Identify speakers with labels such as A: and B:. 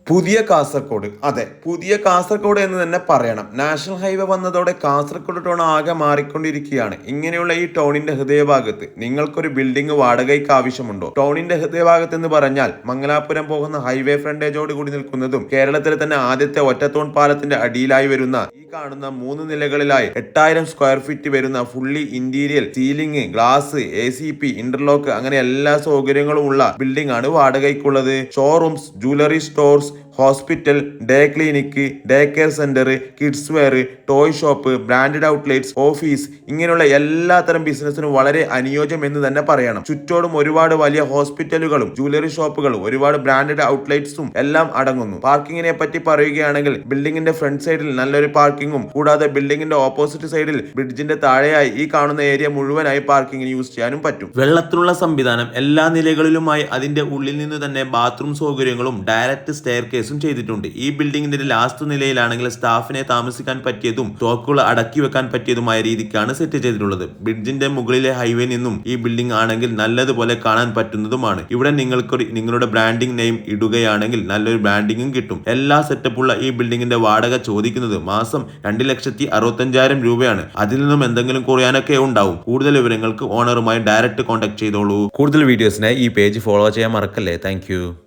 A: പുതിയ കാസർഗോഡ്, അതെ, പുതിയ കാസർഗോഡ് എന്ന് തന്നെ പറയണം. നാഷണൽ ഹൈവേ വന്നതോടെ കാസർഗോഡ് ടൗൺ ആകെ മാറിക്കൊണ്ടിരിക്കുകയാണ്. ഇങ്ങനെയുള്ള ഈ ടൗണിന്റെ ഹൃദയഭാഗത്ത് നിങ്ങൾക്കൊരു ബിൽഡിംഗ് വാടകയ്ക്ക് ആവശ്യമുണ്ടോ? ടൗണിന്റെ ഹൃദയഭാഗത്ത് എന്ന് പറഞ്ഞാൽ മംഗലാപുരം പോകുന്ന ഹൈവേ ഫ്രണ്ടേജോട് കൂടി നിൽക്കുന്നതും കേരളത്തിലെ തന്നെ ആദ്യത്തെ ഒറ്റത്തൂൺ പാലത്തിന്റെ അടിയിലായി വരുന്ന ഈ കാണുന്ന 3 നിലകളിലായി 8000 സ്ക്വയർ ഫീറ്റ് വരുന്ന fully interior, ceiling, glass, ACP, interlock അങ്ങനെ എല്ലാ സൗകര്യങ്ങളും ഉള്ള ബിൽഡിംഗ് ആണ് വാടകയ്ക്കുള്ളത്. Showrooms, jewellery stores, hospital, day clinic, day care centre, kids wear, toy shop, branded outlets, office ഇങ്ങനെയുള്ള എല്ലാത്തരം ബിസിനസ്സിനും വളരെ അനുയോജ്യം എന്ന് തന്നെ പറയണം. ചുറ്റോടും ഒരുപാട് വലിയ ഹോസ്പിറ്റലുകളും ജ്വല്ലറി ഷോപ്പുകളും ഒരുപാട് ബ്രാൻഡഡ് ഔട്ട്ലെറ്റ്സും എല്ലാം അടങ്ങുന്നു. പാർക്കിങ്ങിനെ പറ്റി പറയുകയാണെങ്കിൽ ബിൽഡിംഗിന്റെ ഫ്രണ്ട് സൈഡിൽ നല്ലൊരു പാർക്കിങ്ങും കൂടാതെ ബിൽഡിംഗിന്റെ ഓപ്പോസിറ്റ് സൈഡിൽ ബ്രിഡ്ജിന്റെ താഴെയായി ഈ കാണുന്ന ഏരിയ മുഴുവനായി പാർക്കിങ്ങിന് യൂസ് ചെയ്യാനും പറ്റും. വെള്ളത്തിനുള്ള സംവിധാനം എല്ലാ നിലകളിലുമായി അതിന്റെ ഉള്ളിൽ നിന്ന് തന്നെ ബാത്റൂം സൗകര്യങ്ങളും ഡയറക്റ്റ് സ്റ്റെയർ ചെയ്തിട്ടുണ്ട്. ഈ ബിൽഡിംഗിന്റെ ലാസ്റ്റ് നിലയിലാണെങ്കിൽ സ്റ്റാഫിനെ താമസിക്കാൻ പറ്റിയതും സ്റ്റോക്കുകൾ അടക്കി വെക്കാൻ പറ്റിയതുമായ രീതിക്കാണ് സെറ്റ് ചെയ്തിട്ടുള്ളത്. ബ്രിഡ്ജിന്റെ മുകളിലെ ഹൈവേ നിന്നും ഈ ബിൽഡിംഗ് ആണെങ്കിൽ നല്ലതുപോലെ കാണാൻ പറ്റുന്നതുമാണ്. ഇവിടെ നിങ്ങളുടെ ബ്രാൻഡിംഗ് നെയിം ഇടുകയാണെങ്കിൽ നല്ലൊരു ബ്രാൻഡിംഗും കിട്ടും. എല്ലാ സെറ്റപ്പുള്ള ഈ ബിൽഡിംഗിന്റെ വാടക ചോദിക്കുന്നത് മാസം 2,65,000 രൂപയാണ്. അതിൽ നിന്നും എന്തെങ്കിലും കുറയാനൊക്കെ ഉണ്ടാവും. കൂടുതൽ വിവരങ്ങൾക്ക് ഓണറുമായി ഡയറക്റ്റ് കോൺടാക്ട് ചെയ്തോളൂ. കൂടുതൽ വീഡിയോസിനായി ഈ പേജ് ഫോളോ ചെയ്യാൻ മറക്കല്ലേ. താങ്ക്